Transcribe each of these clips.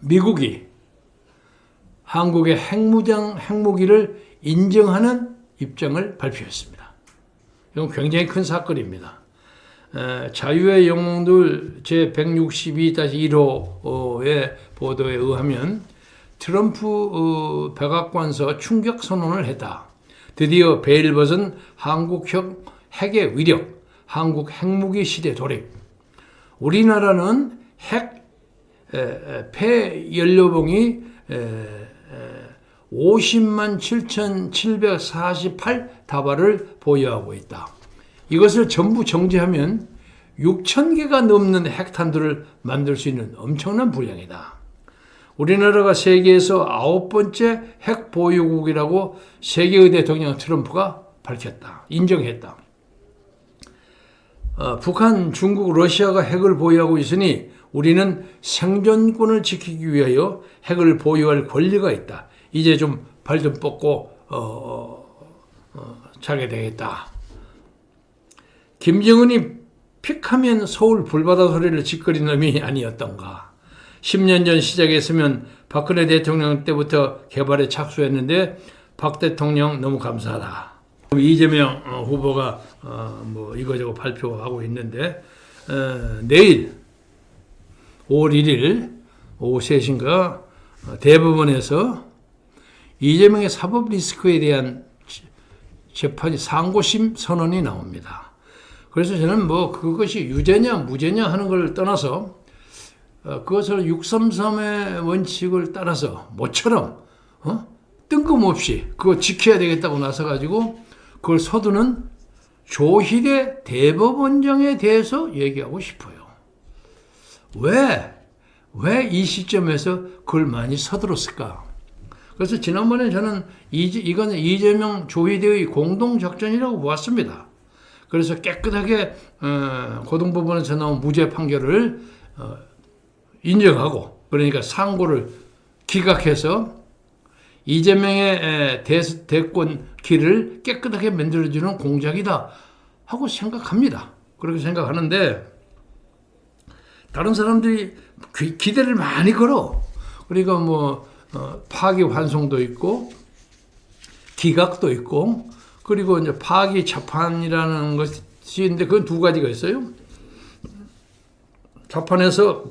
미국이 한국의 핵무기를 인정하는 입장을 발표했습니다. 이건 굉장히 큰 사건입니다. 자유의 영웅들 제162-1호의 보도에 의하면 트럼프 백악관서 충격 선언을 했다. 드디어 베일 벗은 한국형 핵의 위력, 한국 핵무기 시대 돌입. 우리나라는 핵 폐연료봉이 50만 7,748 다발을 보유하고 있다. 이것을 전부 정지하면 6,000개가 넘는 핵탄두를 만들 수 있는 엄청난 분량이다. 우리나라가 세계에서 9번째 핵 보유국이라고 세계의 대통령 트럼프가 밝혔다. 인정했다. 북한, 중국, 러시아가 핵을 보유하고 있으니 우리는 생존권을 지키기 위하여 핵을 보유할 권리가 있다. 이제 좀 발 좀 뻗고 자게 되겠다. 김정은이 픽하면 서울 불바다 소리를 짓거린 놈이 아니었던가. 10년 전 시작했으면 박근혜 대통령 때부터 개발에 착수했는데 박 대통령 너무 감사하다. 이재명 후보가 뭐 이거저거 발표하고 있는데 내일 5월 1일 오후 3시인가 대법원에서 이재명의 사법 리스크에 대한 재판이 상고심 선언이 나옵니다. 그래서 저는 뭐 그것이 유죄냐 무죄냐 하는 걸 떠나서 그것을 633의 원칙을 따라서 모처럼 뜬금없이 그거 지켜야 되겠다고 나서가지고 그걸 서두는 조희대 대법원장에 대해서 얘기하고 싶어요. 왜 이 시점에서 그걸 많이 서둘렀을까? 그래서 지난번에 저는 이건 이재명 조희대의 공동작전이라고 보았습니다. 그래서 깨끗하게 고등법원에서 나온 무죄 판결을 인정하고 그러니까 상고를 기각해서 이재명의 대권 길을 깨끗하게 만들어주는 공작이다 하고 생각합니다. 그렇게 생각하는데 다른 사람들이 기대를 많이 걸어. 그러니까 뭐 파기환송도 있고 기각도 있고 그리고 이제 파기자판이라는 것이 있는데 그건 두 가지가 있어요. 자판에서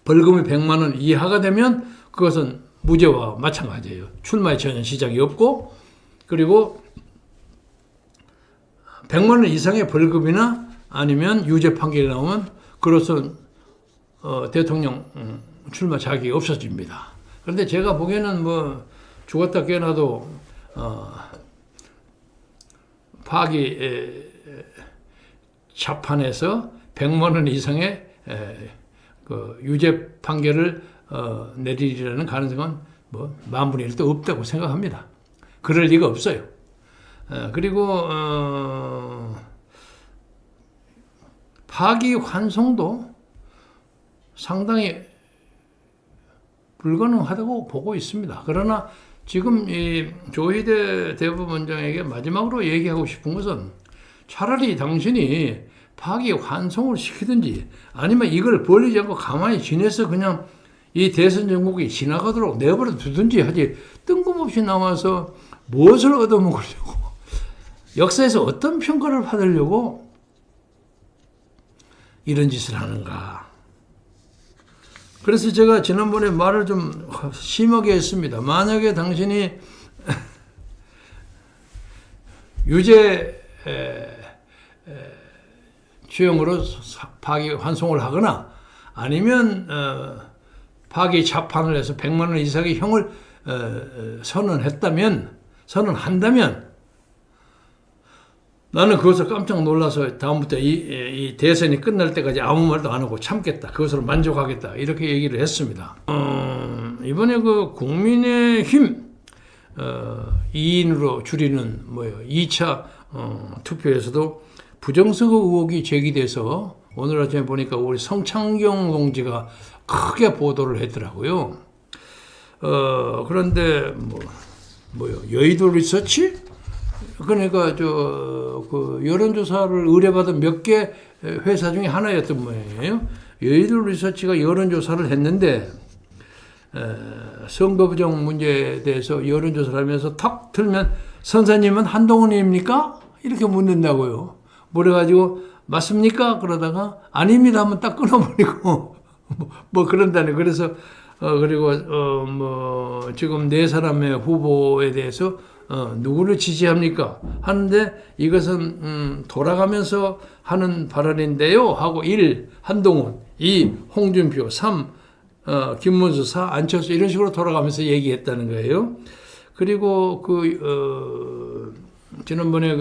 벌금이 100만 원 이하가 되면 그것은 무죄와 마찬가지예요. 출마에 전혀 시작이 없고 그리고 100만 원 이상의 벌금이나 아니면 유죄 판결이 나오면 그것은 대통령 출마 자격이 없어집니다. 그런데 제가 보기에는 뭐 죽었다 깨어나도 파기 자판에서 100만 원 이상의 그 유죄 판결을 내리리라는 가능성은 뭐 만분의 1도 없다고 생각합니다. 그럴 리가 없어요. 그리고 파기환송도 상당히 불가능하다고 보고 있습니다. 그러나 지금 이 조희대 대법원장에게 마지막으로 얘기하고 싶은 것은 차라리 당신이 파기환송을 시키든지 아니면 이걸 벌리지 않고 가만히 지내서 그냥 이 대선 정국이 지나가도록 내버려 두든지 하지 뜬금없이 나와서 무엇을 얻어먹으려고 역사에서 어떤 평가를 받으려고 이런 짓을 하는가. 그래서 제가 지난번에 말을 좀 심하게 했습니다. 만약에 당신이 유죄 죄형으로 파기환송을 하거나 아니면 파기 자판을 해서 100만 원 이상의 형을 선언한다면 나는 그것을 깜짝 놀라서 다음부터 이 대선이 끝날 때까지 아무 말도 안 하고 참겠다. 그것으로 만족하겠다. 이렇게 얘기를 했습니다. 이번에 그 국민의힘 2인으로 줄이는 2차 투표에서도 부정선거 의혹이 제기돼서 오늘 아침에 보니까 우리 성창경 동지가 크게 보도를 했더라고요. 그런데 여의도 리서치? 그러니까 그 여론조사를 의뢰받은 몇 개 회사 중에 하나였던 모양이에요. 여의도 리서치가 여론조사를 했는데 선거 부정 문제에 대해서 여론조사를 하면서 탁 틀면 선사님은 한동훈입니까? 이렇게 묻는다고요. 그래가지고 맞습니까? 그러다가 아닙니다 하면 딱 끊어버리고 뭐 그런다네. 그래서 그리고 뭐 지금 네 사람의 후보에 대해서 누구를 지지합니까? 하는데 이것은 돌아가면서 하는 발언인데요 하고 1. 한동훈, 2. 홍준표, 3. 김문수, 4. 안철수 이런 식으로 돌아가면서 얘기했다는 거예요. 그리고 지난번에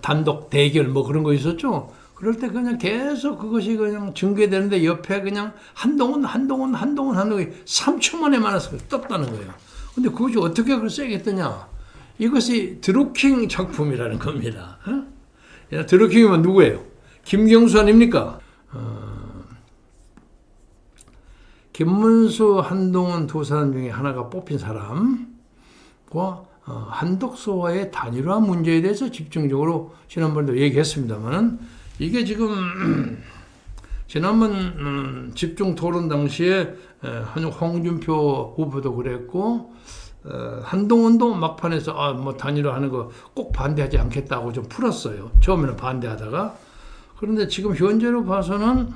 단독 대결 뭐 그런 거 있었죠. 그럴 때 그냥 계속 그것이 그냥 전개되는데 옆에 그냥 한동훈 3초 만에 만나서 떴다는 거예요. 근데 그것이 어떻게 그걸 세게 뜨냐? 이것이 드루킹 작품이라는 겁니다. 드루킹이면 누구예요? 김경수 아닙니까? 김문수, 한동훈 두 사람 중에 하나가 뽑힌 사람과 한독수와의 단일화 문제에 대해서 집중적으로 지난번에도 얘기했습니다만 이게 지금 지난번 집중 토론 당시에 홍준표 후보도 그랬고 한동훈도 막판에서 뭐 단일화하는 거 꼭 반대하지 않겠다고 좀 풀었어요. 처음에는 반대하다가. 그런데 지금 현재로 봐서는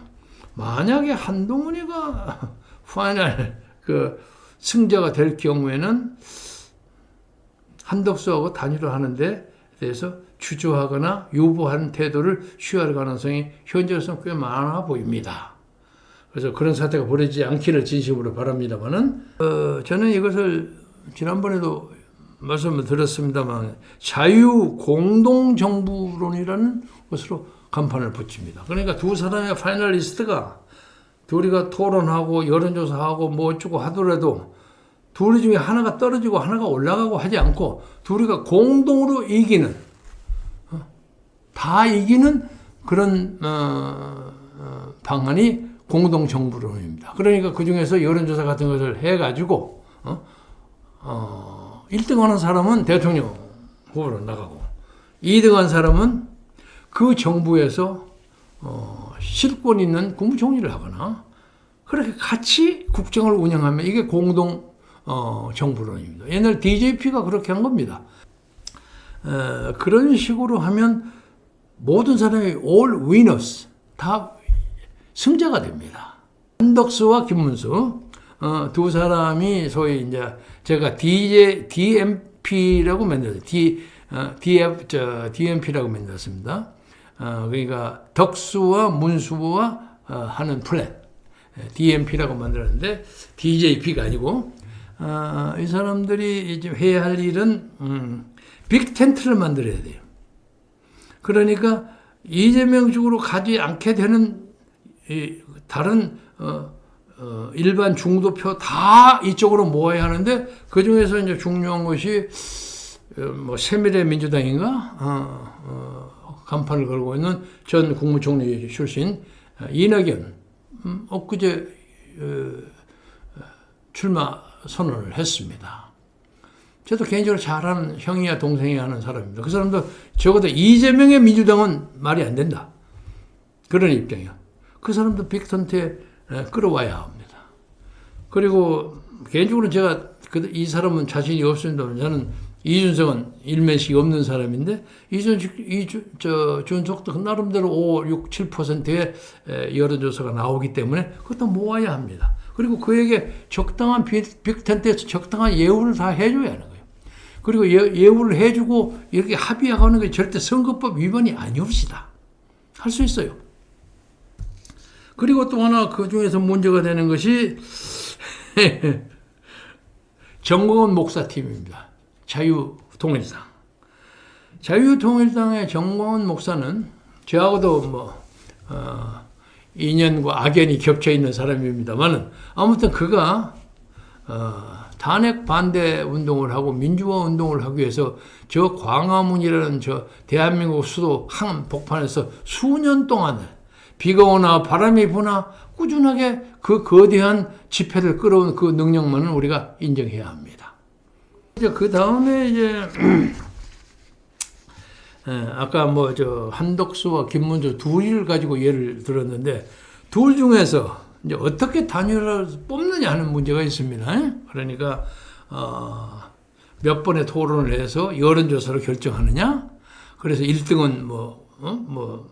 만약에 한동훈이가 파이널 승자가 될 경우에는 한덕수하고 단일화하는데 대해서 주저하거나 유보하는 태도를 취할 가능성이 현재로서는 꽤 많아 보입니다. 그래서 그런 사태가 벌어지지 않기를 진심으로 바랍니다만은 저는 이것을 지난번에도 말씀을 드렸습니다만 자유공동정부론이라는 것으로 간판을 붙입니다. 그러니까 두 사람의 파이널리스트가 둘이가 토론하고 여론조사하고 뭐 어쩌고 하더라도 둘 중에 하나가 떨어지고 하나가 올라가고 하지 않고 둘이가 공동으로 이기는 다 이기는 그런 방안이 공동정부론입니다. 그러니까 그중에서 여론조사 같은 것을 해가지고 1등하는 사람은 대통령 후보로 나가고 2등한 사람은 그 정부에서 실권 있는 국무총리를 하거나 그렇게 같이 국정을 운영하면 이게 공동 정부론입니다. 옛날 DJP가 그렇게 한 겁니다. 그런 식으로 하면 모든 사람이 all winners 다 승자가 됩니다. 한덕수와 김문수 두 사람이 소위 이제 제가 DMP라고 만들었어요. DMP라고 만들었습니다. 그러니까 덕수와 문수와 하는 플랜 DMP라고 만들었는데 DJP가 아니고 이 사람들이 이제 해야 할 일은 빅 텐트를 만들어야 돼요. 그러니까 이재명 쪽으로 가지 않게 되는 다른 일반 중도표 다 이쪽으로 모아야 하는데 그 중에서 이제 중요한 것이 뭐 새미래민주당인가 간판을 걸고 있는 전 국무총리 출신 이낙연 엊그제 출마 선언을 했습니다. 저도 개인적으로 잘하는 형이야 동생이 하는 사람입니다. 그 사람도 적어도 이재명의 민주당은 말이 안 된다. 그런 입장이야. 그 사람도 빅텐트에 끌어와야 합니다. 그리고 개인적으로 제가 이 사람은 자신이 없습니다. 저는 이준석은 일면식이 없는 사람인데 준석도 나름대로 5, 6, 7%의 여론조사가 나오기 때문에 그것도 모아야 합니다. 그리고 그에게 적당한 빅텐트에서 적당한 예우를 다 해줘야 하는 거예요. 그리고 예우를 해주고 이렇게 합의하는 게 절대 선거법 위반이 아니옵시다. 할 수 있어요. 그리고 또 하나 그 중에서 문제가 되는 것이 정광훈 목사팀입니다. 자유통일당. 자유통일당의 정광훈 목사는 저하고도 인연과 악연이 겹쳐 있는 사람입니다만 아무튼 그가 탄핵 반대 운동을 하고 민주화 운동을 하기 위해서 저 광화문이라는 저 대한민국 수도 한복판에서 수년 동안을 비가 오나 바람이 부나 꾸준하게 그 거대한 집회를 끌어온 그 능력만은 우리가 인정해야 합니다. 이제 그 다음에 이제 아까 한덕수와 김문수 둘을 가지고 예를 들었는데 둘 중에서 이제 어떻게 단일화를 뽑느냐 하는 문제가 있습니다. 그러니까 몇 번의 토론을 해서 여론조사로 결정하느냐? 그래서 1등은 뭐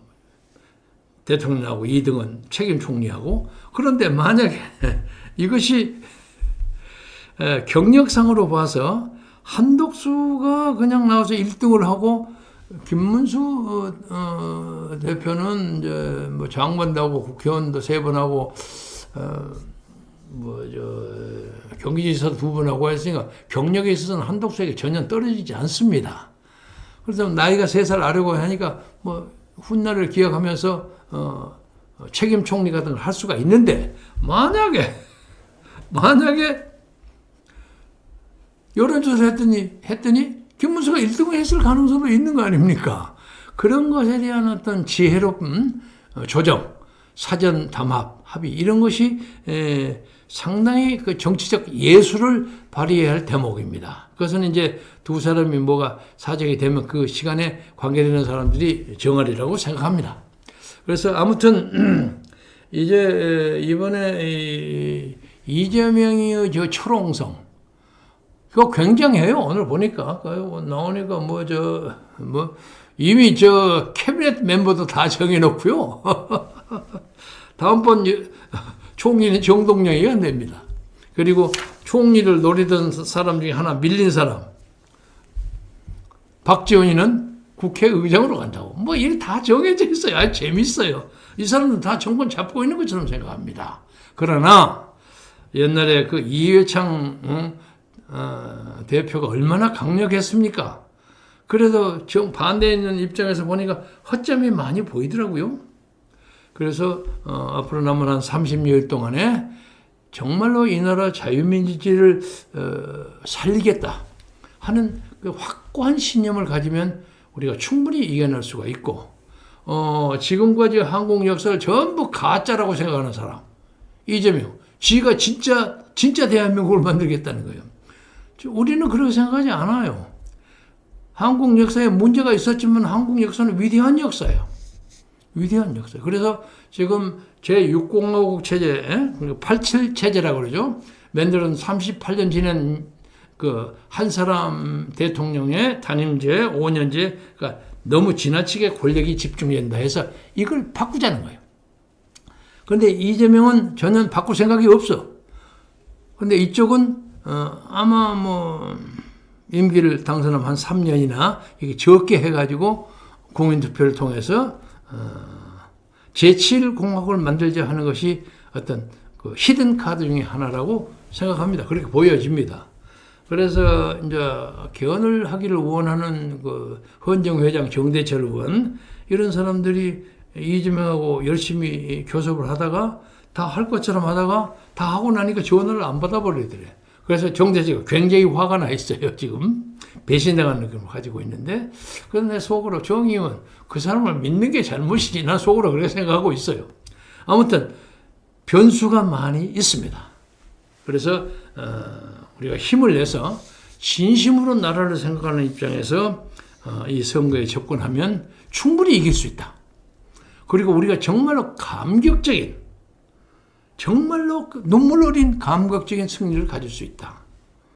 대통령하고 2등은 책임 총리하고. 그런데 만약에 이것이 경력상으로 봐서 한덕수가 그냥 나와서 1등을 하고 김문수 대표는 이제 뭐 장관도 하고 국회의원도 3번 하고 경기지사 2번 하고 했으니까 경력에 있어서는 한덕수에게 전혀 떨어지지 않습니다. 그래서 나이가 3살 아래고 하니까 뭐 훗날을 기억하면서 책임 총리 같은 걸 할 수가 있는데, 만약에 여론조사 했더니 김문수가 1등을 했을 가능성도 있는 거 아닙니까? 그런 것에 대한 어떤 지혜로운 조정, 사전 담합, 합의 이런 것이 상당히 그 정치적 예술을 발휘해야 할 대목입니다. 그것은 이제 두 사람이 뭐가 사정이 되면 그 시간에 관계되는 사람들이 정하리라고 생각합니다. 그래서 아무튼 이제 이번에 이재명의 저 철옹성, 그거 굉장해요. 오늘 보니까 나오니까 이미 저 캐비넷 멤버도 다 정해놓고요. 다음번 총리는 정동영이 안 됩니다. 그리고 총리를 노리던 사람 중에 하나 밀린 사람, 박지원이는 국회의장으로 간다고. 뭐 이게 다 정해져 있어요. 아주 재밌어요. 이 사람들은 다 정권 잡고 있는 것처럼 생각합니다. 그러나 옛날에 그 이회창 대표가 얼마나 강력했습니까? 그래도 반대에 있는 입장에서 보니까 허점이 많이 보이더라고요. 그래서 앞으로 남은 한 30여일 동안에 정말로 이 나라 자유민주주의를 살리겠다 하는 그 확고한 신념을 가지면 우리가 충분히 이겨낼 수가 있고, 지금까지 한국 역사를 전부 가짜라고 생각하는 사람, 이재명, 지가 진짜 대한민국을 만들겠다는 거예요. 우리는 그렇게 생각하지 않아요. 한국 역사에 문제가 있었지만 한국 역사는 위대한 역사예요. 위대한 역사. 그래서 지금 제6공화국 체제, 87 체제라고 그러죠. 만들은 38년 지난 그 한 사람 대통령의 단임제, 5년제, 그러니까 너무 지나치게 권력이 집중된다 해서 이걸 바꾸자는 거예요. 그런데 이재명은 전혀 바꿀 생각이 없어. 그런데 이쪽은 아마 임기를 당선하면 한 3년이나 이게 적게 해가지고 국민투표를 통해서 제7공화국을 만들자 하는 것이 어떤 그 히든 카드 중에 하나라고 생각합니다. 그렇게 보여집니다. 그래서 이제 개헌을 하기를 원하는 그 헌정 회장 정대철 의원, 이런 사람들이 이재명하고 열심히 교섭을 하다가 다 할 것처럼 하다가 다 하고 나니까 전화를 안 받아버리더래. 그래서 정대철이 굉장히 화가 나 있어요. 지금 배신당하는 느낌을 가지고 있는데, 그런데 속으로 정의원 그 사람을 믿는 게 잘못이지, 난 속으로 그렇게 생각하고 있어요. 아무튼 변수가 많이 있습니다. 그래서 우리가 힘을 내서 진심으로 나라를 생각하는 입장에서 이 선거에 접근하면 충분히 이길 수 있다. 그리고 우리가 정말로 감격적인, 정말로 눈물 어린 감격적인 승리를 가질 수 있다.